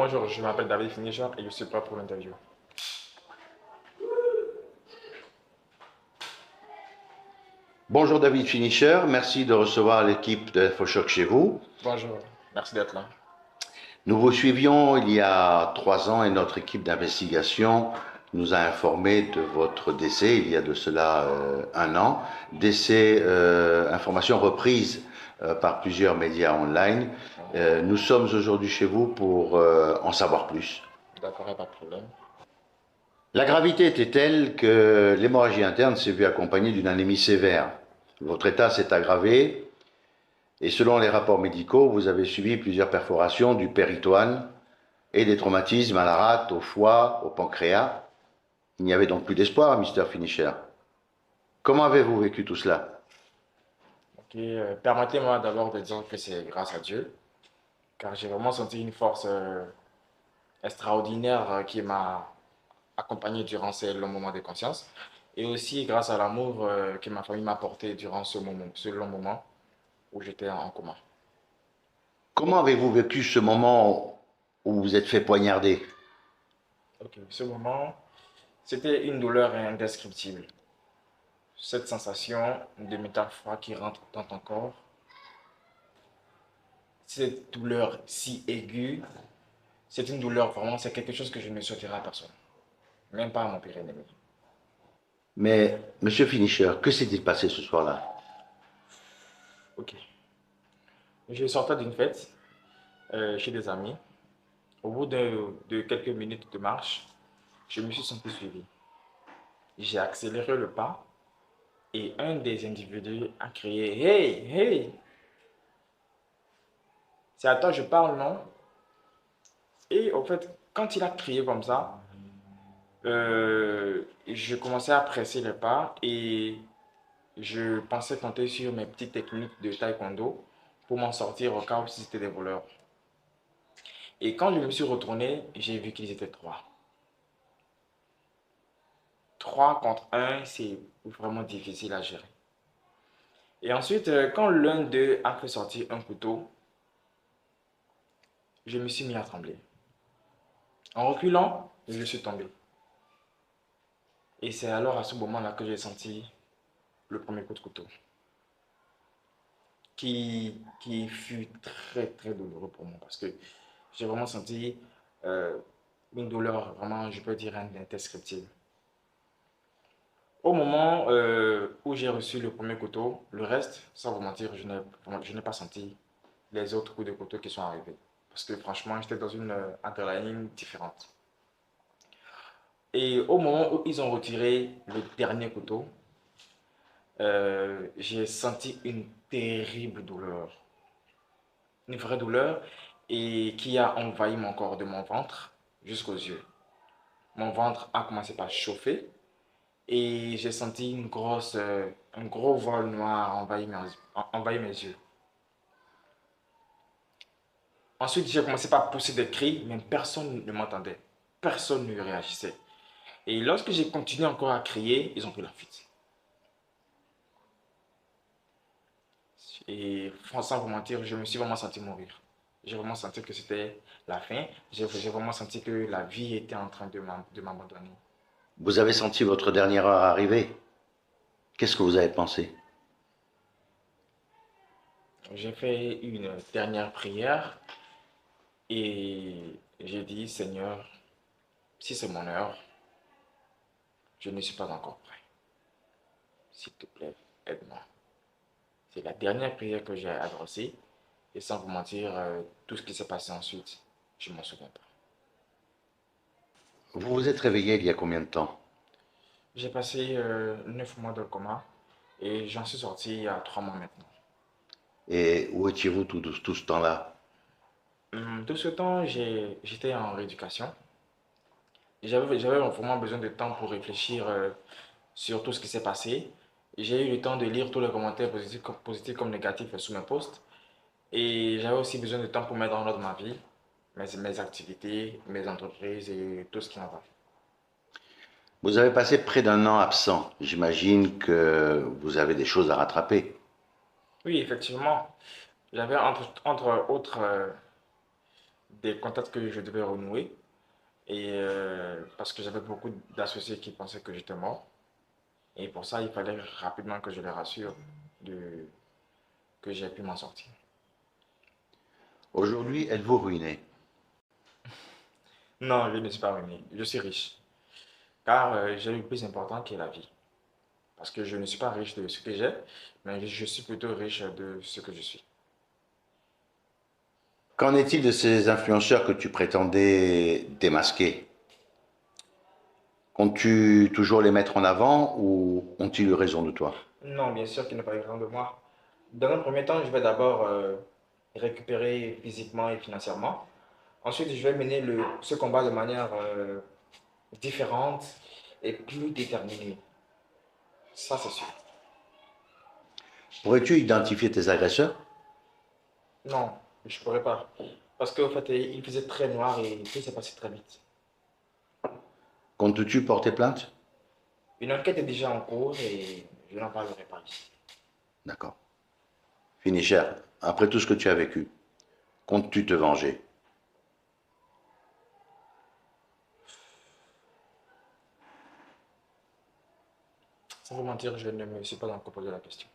Bonjour, je m'appelle David Finisher et je suis prêt pour l'interview. Bonjour David Finisher, merci de recevoir l'équipe d'InfoShock chez vous. Bonjour, merci d'être là. Nous vous suivions il y a 3 ans et notre équipe d'investigation nous a informé de votre décès il y a de cela 1 an. Décès, information reprise par plusieurs médias online. Nous sommes aujourd'hui chez vous pour en savoir plus. D'accord, pas de problème. La gravité était telle que l'hémorragie interne s'est vue accompagnée d'une anémie sévère. Votre état s'est aggravé. Et selon les rapports médicaux, vous avez subi plusieurs perforations du péritoine et des traumatismes à la rate, au foie, au pancréas. Il n'y avait donc plus d'espoir, Mr. Finisher. Comment avez-vous vécu tout cela? Ok, permettez-moi d'abord de dire que c'est grâce à Dieu, car j'ai vraiment senti une force extraordinaire qui m'a accompagné durant ces longs moments de conscience, et aussi grâce à l'amour que ma famille m'a apporté durant ce long moment où j'étais en coma. Comment avez-vous vécu ce moment où vous êtes fait poignarder? Ok, ce moment, c'était une douleur indescriptible. Cette sensation de métal froid qui rentre dans ton corps, cette douleur si aiguë, c'est une douleur vraiment, c'est quelque chose que je ne souhaiterais à personne, même pas à mon pire ennemi. Mais, Monsieur Finisher, que s'est-il passé ce soir-là? Ok. Je sortais d'une fête chez des amis. Au bout de quelques minutes de marche, je me suis senti suivi. J'ai accéléré le pas et un des individus a crié: Hey, hey, c'est à toi je parle, non? Et au fait, quand il a crié comme ça, je commençais à presser le pas et je pensais compter sur mes petites techniques de taekwondo pour m'en sortir au cas où si c'était des voleurs. Et quand je me suis retourné, j'ai vu qu'ils étaient trois. Trois contre un, c'est vraiment difficile à gérer. Et ensuite, quand l'un d'eux a fait sortir un couteau, je me suis mis à trembler. En reculant, je suis tombé. Et c'est alors à ce moment-là que j'ai senti le premier coup de couteau, qui fut très très douloureux pour moi parce que j'ai vraiment senti euh, une douleur vraiment, je peux dire, indescriptible. Au moment où j'ai reçu le premier couteau, le reste, sans vous mentir, je n'ai pas senti les autres coups de couteau qui sont arrivés. Parce que franchement, j'étais dans une adrénaline différente. Et au moment où ils ont retiré le dernier couteau, j'ai senti une terrible douleur. Une vraie douleur et qui a envahi mon corps de mon ventre jusqu'aux yeux. Mon ventre a commencé par chauffer et j'ai senti un gros voile noir envahir mes yeux. Ensuite, j'ai commencé par pousser des cris, mais personne ne m'entendait. Personne ne réagissait. Et lorsque j'ai continué encore à crier, ils ont pris la fuite. Et sans vous mentir, je me suis vraiment senti mourir. J'ai vraiment senti que c'était la fin. J'ai vraiment senti que la vie était en train de m'abandonner. Vous avez senti votre dernière heure arriver. Qu'est-ce que vous avez pensé? J'ai fait une dernière prière et j'ai dit: Seigneur, si c'est mon heure, je ne suis pas encore prêt. S'il te plaît, aide-moi. C'est la dernière prière que j'ai adressée et sans vous mentir, tout ce qui s'est passé ensuite, je ne m'en souviens pas. Vous vous êtes réveillé il y a combien de temps? J'ai passé 9 mois de coma et j'en suis sorti il y a 3 mois maintenant. Et où étiez-vous tout ce temps-là? Tout ce temps, j'étais en rééducation. J'avais vraiment besoin de temps pour réfléchir sur tout ce qui s'est passé. J'ai eu le temps de lire tous les commentaires positifs comme négatifs sous mes posts. Et j'avais aussi besoin de temps pour mettre en ordre ma vie, mes activités, mes entreprises et tout ce qui en va. Vous avez passé près d'un an absent. J'imagine que vous avez des choses à rattraper. Oui, effectivement, j'avais entre autres des contacts que je devais renouer. Et parce que j'avais beaucoup d'associés qui pensaient que j'étais mort. Et pour ça, il fallait rapidement que je les rassure de, que j'ai pu m'en sortir. Aujourd'hui, êtes-vous ruiné? Non, je ne suis pas ruiné. Je suis riche. Car j'ai le plus important qui est la vie. Parce que je ne suis pas riche de ce que j'ai, mais je suis plutôt riche de ce que je suis. Qu'en est-il de ces influenceurs que tu prétendais démasquer? Comptes-tu toujours les mettre en avant ou ont-ils eu raison de toi? Non, bien sûr qu'il n'est pas grand de moi. Dans un premier temps, je vais d'abord récupérer physiquement et financièrement. Ensuite, je vais mener ce combat de manière différente et plus déterminée. Ça, c'est sûr. Pourrais-tu identifier tes agresseurs? Non, je ne pourrais pas. Parce qu'au fait, il faisait très noir et tout s'est passé très vite. Comptes-tu porter plainte? Une enquête est déjà en cours et je n'en parlerai pas ici. D'accord. Fini cher. Après tout ce que tu as vécu, comptes-tu te venger? Sans vous mentir, je ne me suis pas encore posé la question.